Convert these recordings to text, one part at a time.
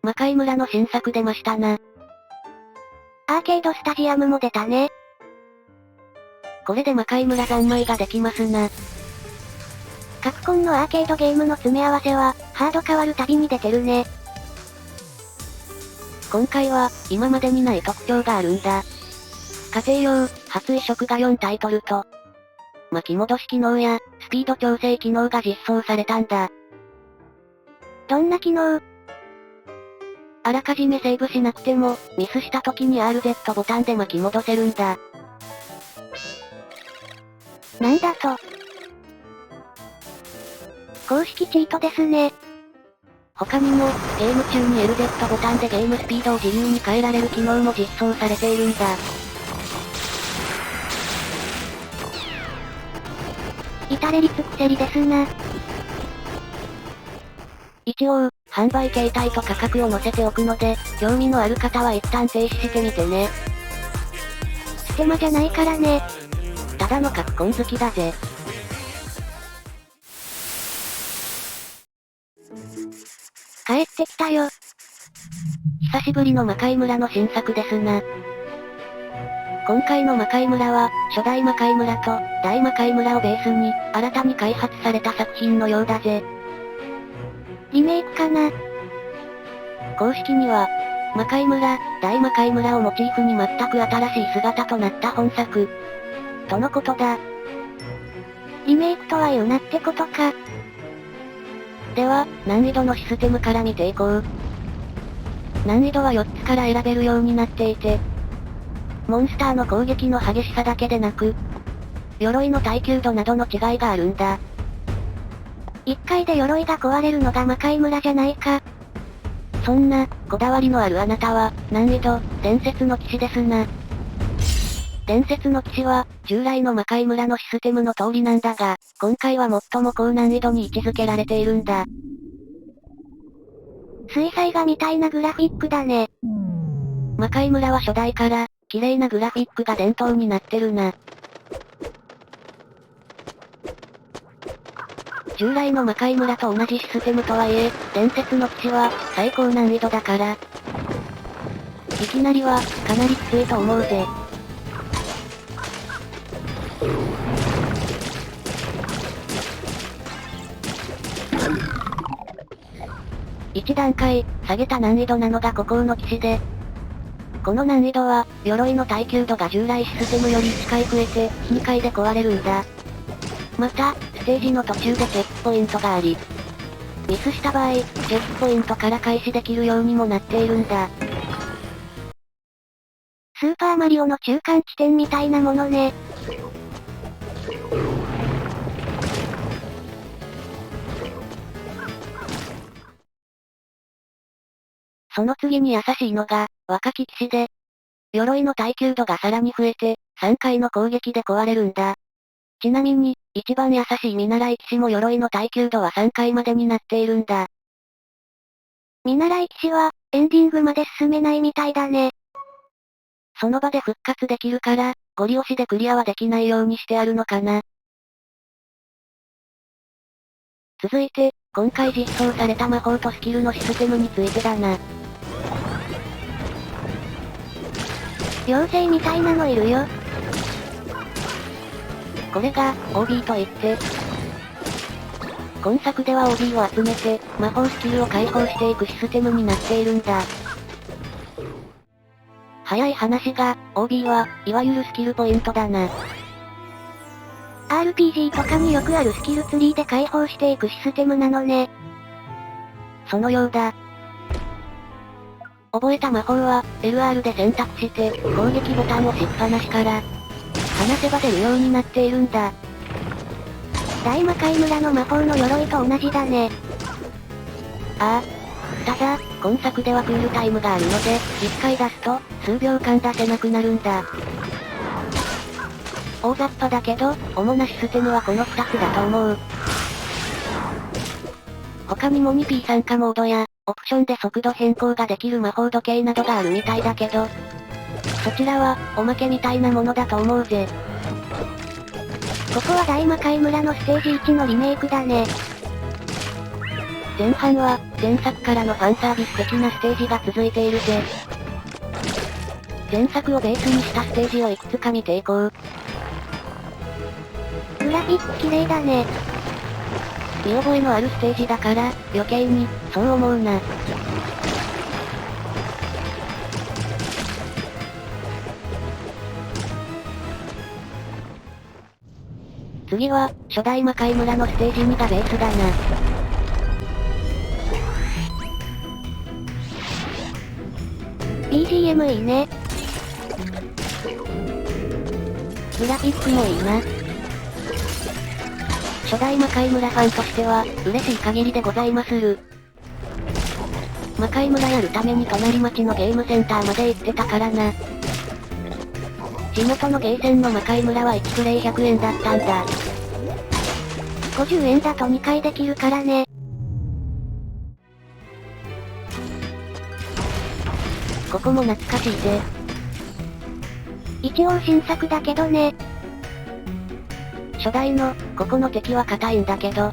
魔界村の新作出ましたな。アーケードスタジアムも出たね。これで魔界村三昧ができますな。カプコンのアーケードゲームの詰め合わせは、ハード変わるたびに出てるね。今回は、今までにない特徴があるんだ。家庭用、初移植が4タイトルと、巻き戻し機能や、スピード調整機能が実装されたんだ。どんな機能？あらかじめセーブしなくても、ミスした時に RZ ボタンで巻き戻せるんだ。なんだと？公式チートですね。他にも、ゲーム中に LZ ボタンでゲームスピードを自由に変えられる機能も実装されているんだ。至れり尽くせりですな。一応、販売形態と価格を載せておくので、興味のある方は一旦停止してみてね。ステマじゃないからね。ただのカプコン好きだぜ。帰ってきたよ。久しぶりの魔界村の新作ですな。今回の魔界村は、初代魔界村と、大魔界村をベースに、新たに開発された作品のようだぜ。リメイクかな？公式には、魔界村、大魔界村をモチーフに全く新しい姿となった本作。とのことだ。リメイクとは言うなってことか。では、難易度のシステムから見ていこう。難易度は4つから選べるようになっていて、モンスターの攻撃の激しさだけでなく、鎧の耐久度などの違いがあるんだ。1回で鎧が壊れるのが魔界村じゃないか。そんな、こだわりのあるあなたは、難易度、伝説の騎士ですな。伝説の騎士は、従来の魔界村のシステムの通りなんだが、今回は最も高難易度に位置づけられているんだ。水彩画みたいなグラフィックだね。魔界村は初代から、綺麗なグラフィックが伝統になってるな。従来の魔界村と同じシステムとはいえ、伝説の騎士は、最高難易度だから。いきなりは、かなりきついと思うぜ。1段階、下げた難易度なのが孤高の騎士で、この難易度は、鎧の耐久度が従来システムより1回増えて、2回で壊れるんだ。また、ステージの途中でチェックポイントがあり、ミスした場合、チェックポイントから開始できるようにもなっているんだ。スーパーマリオの中間地点みたいなものね。その次に優しいのが、若き騎士で、鎧の耐久度がさらに増えて、3回の攻撃で壊れるんだ。ちなみに、一番優しい見習い騎士も鎧の耐久度は3回までになっているんだ。見習い騎士は、エンディングまで進めないみたいだね。その場で復活できるから、ゴリ押しでクリアはできないようにしてあるのかな。続いて、今回実装された魔法とスキルのシステムについてだな。妖精みたいなのいるよ。これが、OB といって、今作では OB を集めて、魔法スキルを解放していくシステムになっているんだ。早い話が、OB は、いわゆるスキルポイントだな。RPG とかによくあるスキルツリーで解放していくシステムなのね。そのようだ。覚えた魔法は、LR で選択して、攻撃ボタンを押しっぱなしから、話せば出るようになっているんだ。大魔界村の魔法の鎧と同じだね。ああ。ただ、今作ではクールタイムがあるので、1回出すと、数秒間出せなくなるんだ。大雑把だけど、主なシステムはこの2つだと思う。他にも 2P 参加モードや、オプションで速度変更ができる魔法時計などがあるみたいだけど、そちらは、おまけみたいなものだと思うぜ。ここは大魔界村のステージ1のリメイクだね。前半は、前作からのファンサービス的なステージが続いているぜ。前作をベースにしたステージをいくつか見ていこう。グラフィック綺麗だね。見覚えのあるステージだから、余計に、そう思うな。次は、初代魔界村のステージ2がベースだな。BGM いいね。グラフィックもいいな。初代魔界村ファンとしては、嬉しい限りでございまする。魔界村やるために隣町のゲームセンターまで行ってたからな。地元のゲーセンの魔界村は1プレイ100円だったんだ。50円だと2回できるからね。ここも懐かしいぜ。一応新作だけどね。初代の、ここの敵は硬いんだけど、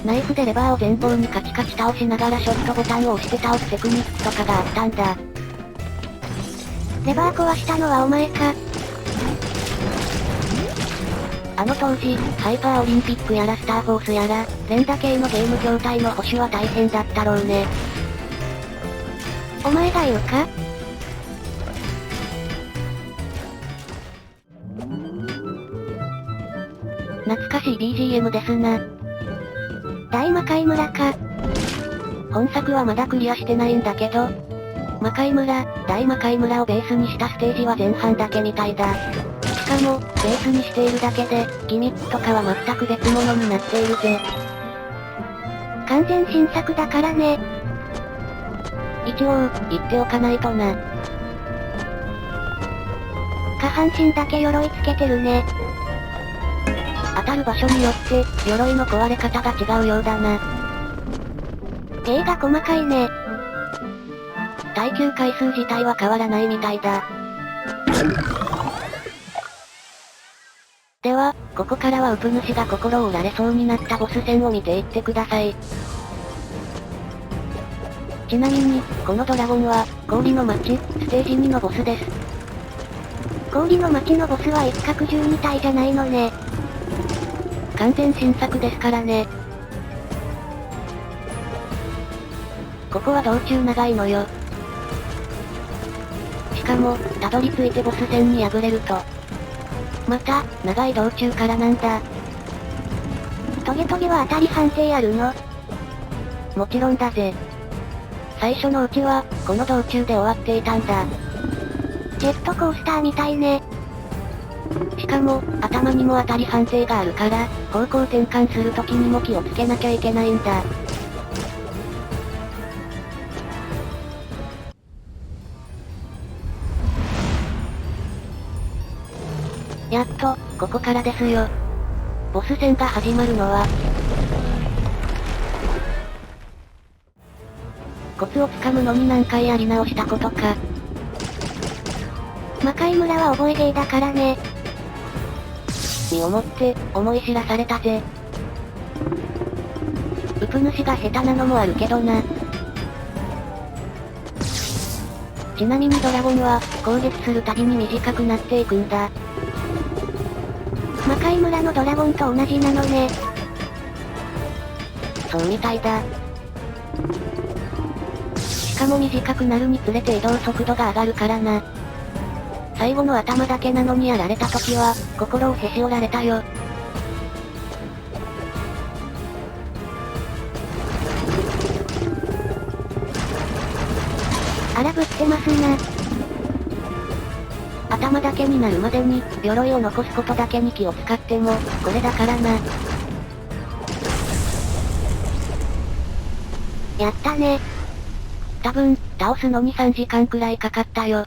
ナイフでレバーを前方にカチカチ倒しながらショットボタンを押して倒すテクニックとかがあったんだ。レバー壊したのはお前か。あの当時、ハイパーオリンピックやらスターフォースやら、連打系のゲーム筐体の保守は大変だったろうね。お前が言うか？懐かしい BGM ですな。大魔界村か。本作はまだクリアしてないんだけど、魔界村、大魔界村をベースにしたステージは前半だけみたいだ。しかも、ベースにしているだけで、ギミックとかは全く別物になっているぜ。完全新作だからね。一応、言っておかないとな。下半身だけ鎧つけてるね。当たる場所によって、鎧の壊れ方が違うようだな。芸が細かいね。耐久回数自体は変わらないみたいだ。では、ここからはウプ主が心を折られそうになったボス戦を見ていってください。ちなみに、このドラゴンは、氷の町、ステージ2のボスです。氷の町のボスは一角12体じゃないのね。完全新作ですからね。ここは道中長いのよ。しかも、たどり着いてボス戦に敗れると。また、長い道中からなんだ。トゲトゲは当たり判定あるの？もちろんだぜ。最初のうちは、この道中で終わっていたんだ。ジェットコースターみたいね。しかも、頭にも当たり判定があるから、方向転換するときにも気をつけなきゃいけないんだ。やっと、ここからですよ。ボス戦が始まるのは、コツをつかむのに何回やり直したことか。魔界村は覚えゲーだからね。に思って、思い知らされたぜ。ウプ主が下手なのもあるけどな。ちなみにドラゴンは、攻撃するたびに短くなっていくんだ。魔界村のドラゴンと同じなのね。そうみたいだ。しかも短くなるにつれて移動速度が上がるからな。最後の頭だけなのにやられた時は、心をへし折られたよ。荒ぶってますな。頭だけになるまでに、鎧を残すことだけに気を使っても、これだからな。やったね。多分、倒すのに3時間くらいかかったよ。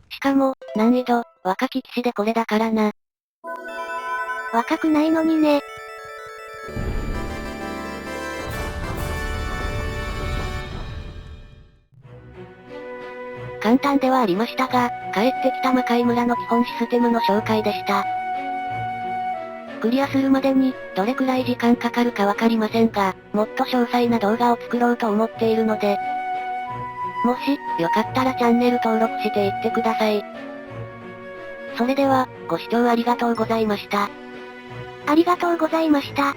しかも、難易度、若き騎士でこれだからな。若くないのにね。簡単ではありましたが、帰ってきた魔界村の基本システムの紹介でした。クリアするまでに、どれくらい時間かかるかわかりませんが、もっと詳細な動画を作ろうと思っているので、もし、よかったらチャンネル登録していってください。それでは、ご視聴ありがとうございました。ありがとうございました。